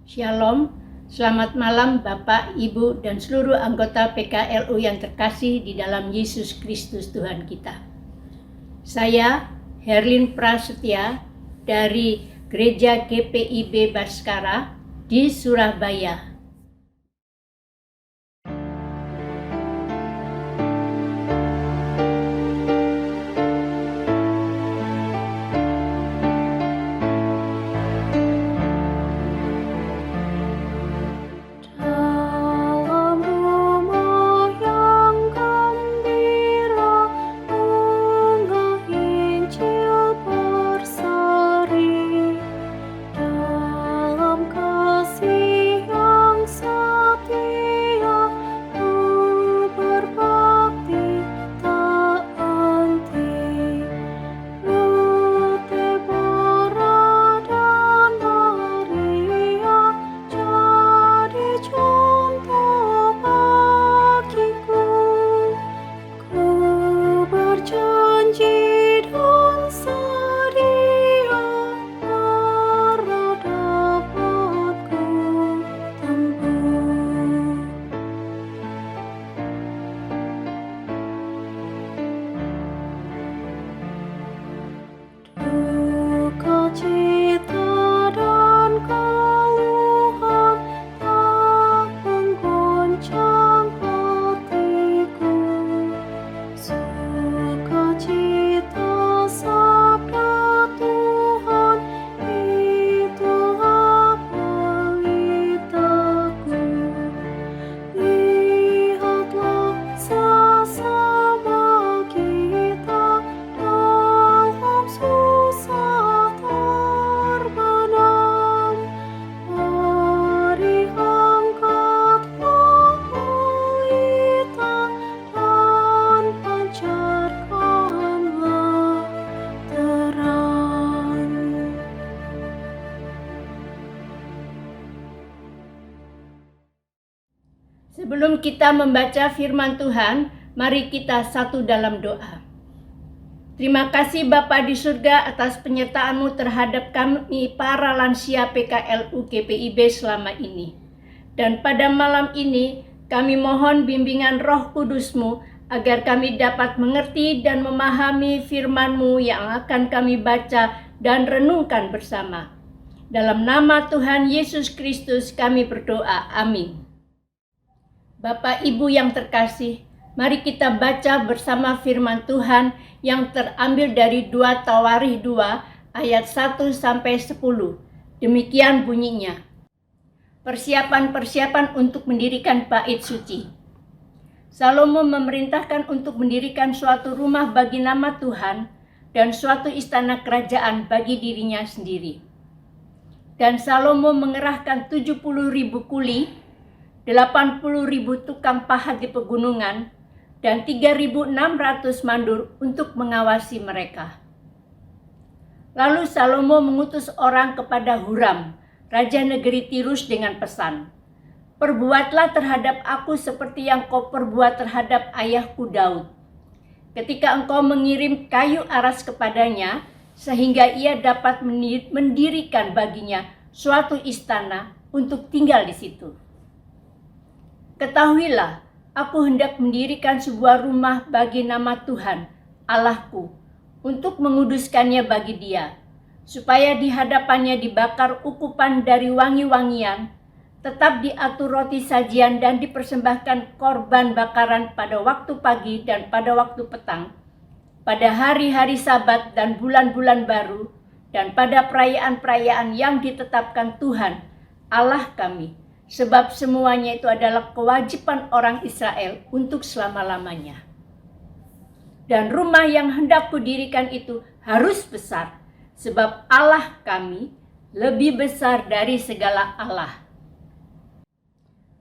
Shalom, selamat malam Bapak, Ibu, dan seluruh anggota PKLU yang terkasih di dalam Yesus Kristus Tuhan kita. Saya Herlin Prasetya dari Gereja GPIB Baskara di Surabaya. Sebelum kita membaca firman Tuhan, mari kita satu dalam doa. Terima kasih Bapa di surga atas penyertaan-Mu terhadap kami para lansia PKLU GPIB selama ini. Dan pada malam ini, kami mohon bimbingan Roh Kudus-Mu agar kami dapat mengerti dan memahami firman-Mu yang akan kami baca dan renungkan bersama. Dalam nama Tuhan Yesus Kristus kami berdoa, amin. Bapak Ibu yang terkasih, mari kita baca bersama firman Tuhan yang terambil dari 2 Tawarikh 2 ayat 1-10. Demikian bunyinya. Persiapan-persiapan untuk mendirikan bait suci. Salomo memerintahkan untuk mendirikan suatu rumah bagi nama Tuhan dan suatu istana kerajaan bagi dirinya sendiri. Dan Salomo mengerahkan 70.000 kuli, 80.000 tukang pahat di pegunungan, dan 3.600 mandur untuk mengawasi mereka. Lalu Salomo mengutus orang kepada Huram, raja negeri Tirus dengan pesan, "Perbuatlah terhadap aku seperti yang kau perbuat terhadap ayahku Daud. Ketika engkau mengirim kayu aras kepadanya, sehingga ia dapat mendirikan baginya suatu istana untuk tinggal di situ. Ketahuilah, aku hendak mendirikan sebuah rumah bagi nama Tuhan, Allahku, untuk menguduskannya bagi Dia, supaya di hadapannya dibakar ukupan dari wangi-wangian, tetap diatur roti sajian dan dipersembahkan korban bakaran pada waktu pagi dan pada waktu petang, pada hari-hari Sabat dan bulan-bulan baru, dan pada perayaan-perayaan yang ditetapkan Tuhan, Allah kami. Sebab semuanya itu adalah kewajiban orang Israel untuk selama-lamanya. Dan rumah yang hendak kudirikan itu harus besar, sebab Allah kami lebih besar dari segala Allah.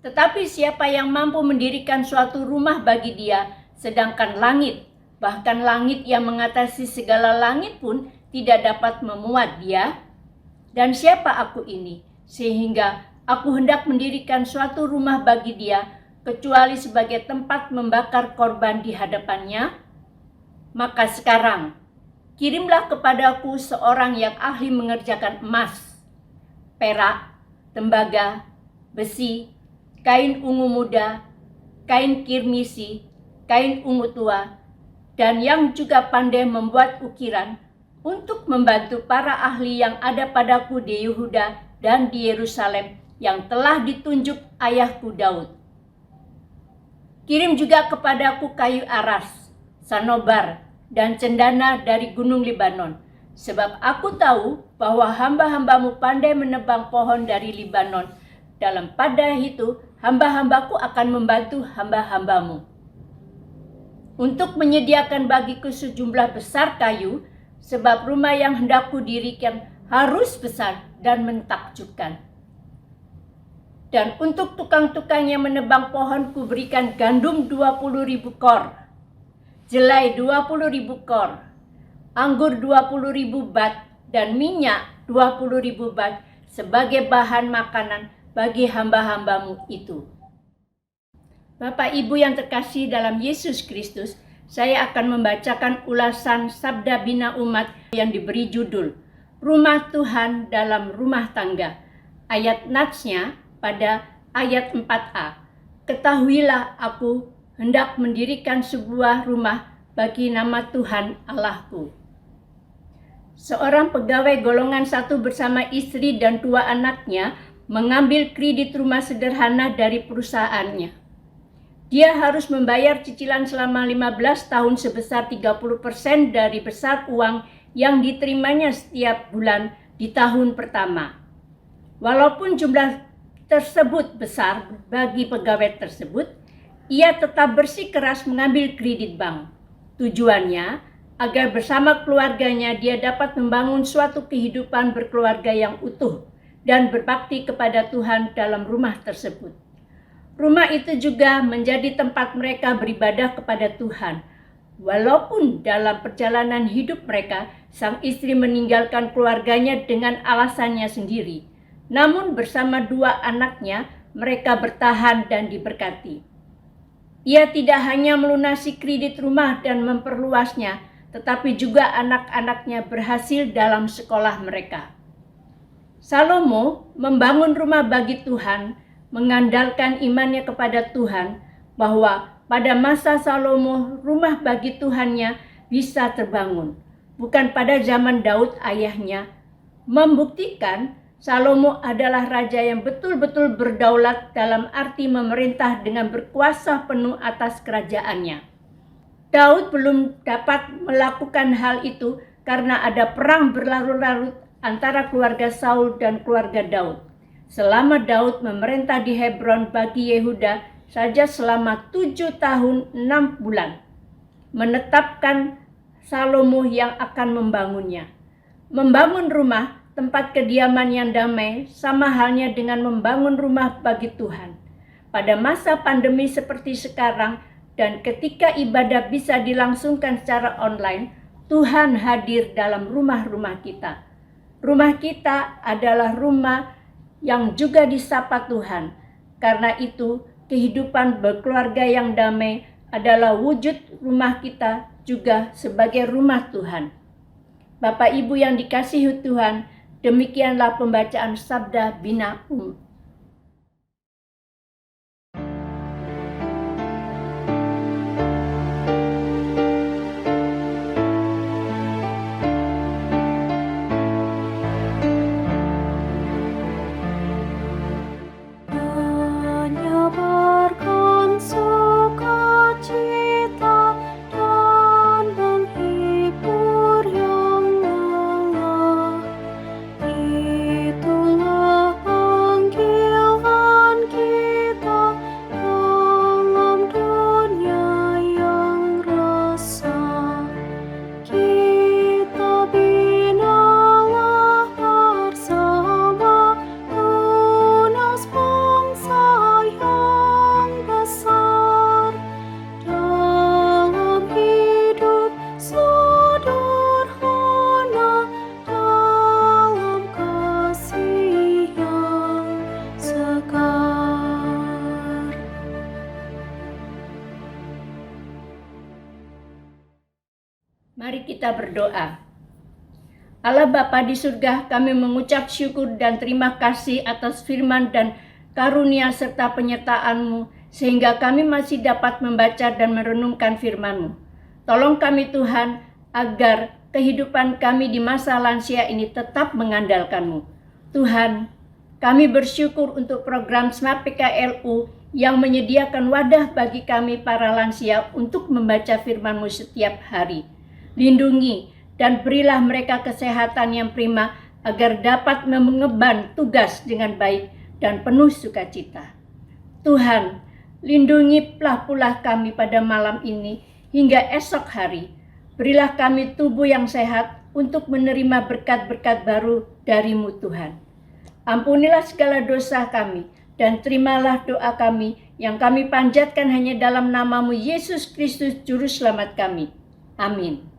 Tetapi siapa yang mampu mendirikan suatu rumah bagi Dia, sedangkan langit, bahkan langit yang mengatasi segala langit pun tidak dapat memuat Dia? Dan siapa aku ini, sehingga aku hendak mendirikan suatu rumah bagi Dia, kecuali sebagai tempat membakar korban di hadapannya? Maka sekarang, kirimlah kepadaku seorang yang ahli mengerjakan emas, perak, tembaga, besi, kain ungu muda, kain kirmisi, kain ungu tua, dan yang juga pandai membuat ukiran untuk membantu para ahli yang ada padaku di Yehuda dan di Yerusalem yang telah ditunjuk ayahku Daud. Kirim juga kepadaku kayu aras, sanobar, dan cendana dari gunung Libanon, sebab aku tahu bahwa hamba-hambamu pandai menebang pohon dari Libanon. Dalam pada itu, hamba-hambaku akan membantu hamba-hambamu untuk menyediakan bagiku sejumlah besar kayu, sebab rumah yang hendak kudirikan harus besar dan mentakjubkan. Dan untuk tukang-tukang yang menebang pohon kuberikan gandum 20.000 kor, jelai 20.000 kor, anggur 20.000 bat, dan minyak 20.000 bat sebagai bahan makanan bagi hamba-hambamu itu. Bapak Ibu yang terkasih dalam Yesus Kristus, saya akan membacakan ulasan Sabda Bina Umat yang diberi judul Rumah Tuhan dalam Rumah Tangga. Ayat natsnya pada ayat 4a. Ketahuilah aku hendak mendirikan sebuah rumah bagi nama Tuhan Allahku. Seorang pegawai golongan 1 bersama istri dan 2 anaknya mengambil kredit rumah sederhana dari perusahaannya. Dia harus membayar cicilan selama 15 tahun sebesar 30% dari besar uang yang diterimanya setiap bulan di tahun pertama. Walaupun jumlah tersebut besar bagi pegawai tersebut, ia tetap bersikeras mengambil kredit bank. Tujuannya agar bersama keluarganya dia dapat membangun suatu kehidupan berkeluarga yang utuh dan berbakti kepada Tuhan dalam rumah tersebut. Rumah itu juga menjadi tempat mereka beribadah kepada Tuhan. Walaupun dalam perjalanan hidup mereka, sang istri meninggalkan keluarganya dengan alasannya sendiri. Namun bersama 2 anaknya, mereka bertahan dan diberkati. Ia tidak hanya melunasi kredit rumah dan memperluasnya, tetapi juga anak-anaknya berhasil dalam sekolah mereka. Salomo membangun rumah bagi Tuhan, mengandalkan imannya kepada Tuhan, bahwa pada masa Salomo rumah bagi Tuhannya bisa terbangun, bukan pada zaman Daud ayahnya, membuktikan Salomo adalah raja yang betul-betul berdaulat dalam arti memerintah dengan berkuasa penuh atas kerajaannya. Daud belum dapat melakukan hal itu karena ada perang berlarut-larut antara keluarga Saul dan keluarga Daud. Selama Daud memerintah di Hebron bagi Yehuda saja selama 7 tahun 6 bulan, menetapkan Salomo yang akan membangunnya. Membangun rumah, tempat kediaman yang damai, sama halnya dengan membangun rumah bagi Tuhan. Pada masa pandemi seperti sekarang, dan ketika ibadah bisa dilangsungkan secara online, Tuhan hadir dalam rumah-rumah kita. Rumah kita adalah rumah yang juga disapa Tuhan. Karena itu, kehidupan berkeluarga yang damai adalah wujud rumah kita juga sebagai rumah Tuhan. Bapak Ibu yang dikasihi Tuhan, demikianlah pembacaan Sabda Bina Umat. Mari kita berdoa. Allah Bapa di surga, kami mengucap syukur dan terima kasih atas firman dan karunia serta penyertaan-Mu, sehingga kami masih dapat membaca dan merenungkan firman-Mu. Tolong kami Tuhan, agar kehidupan kami di masa lansia ini tetap mengandalkan-Mu. Tuhan, kami bersyukur untuk program Smart PKLU yang menyediakan wadah bagi kami para lansia untuk membaca firman-Mu setiap hari. Lindungi dan berilah mereka kesehatan yang prima agar dapat mengemban tugas dengan baik dan penuh sukacita. Tuhan, lindungilah pula kami pada malam ini hingga esok hari. Berilah kami tubuh yang sehat untuk menerima berkat-berkat baru dari-Mu Tuhan. Ampunilah segala dosa kami dan terimalah doa kami yang kami panjatkan hanya dalam nama-Mu Yesus Kristus Juru Selamat kami. Amin.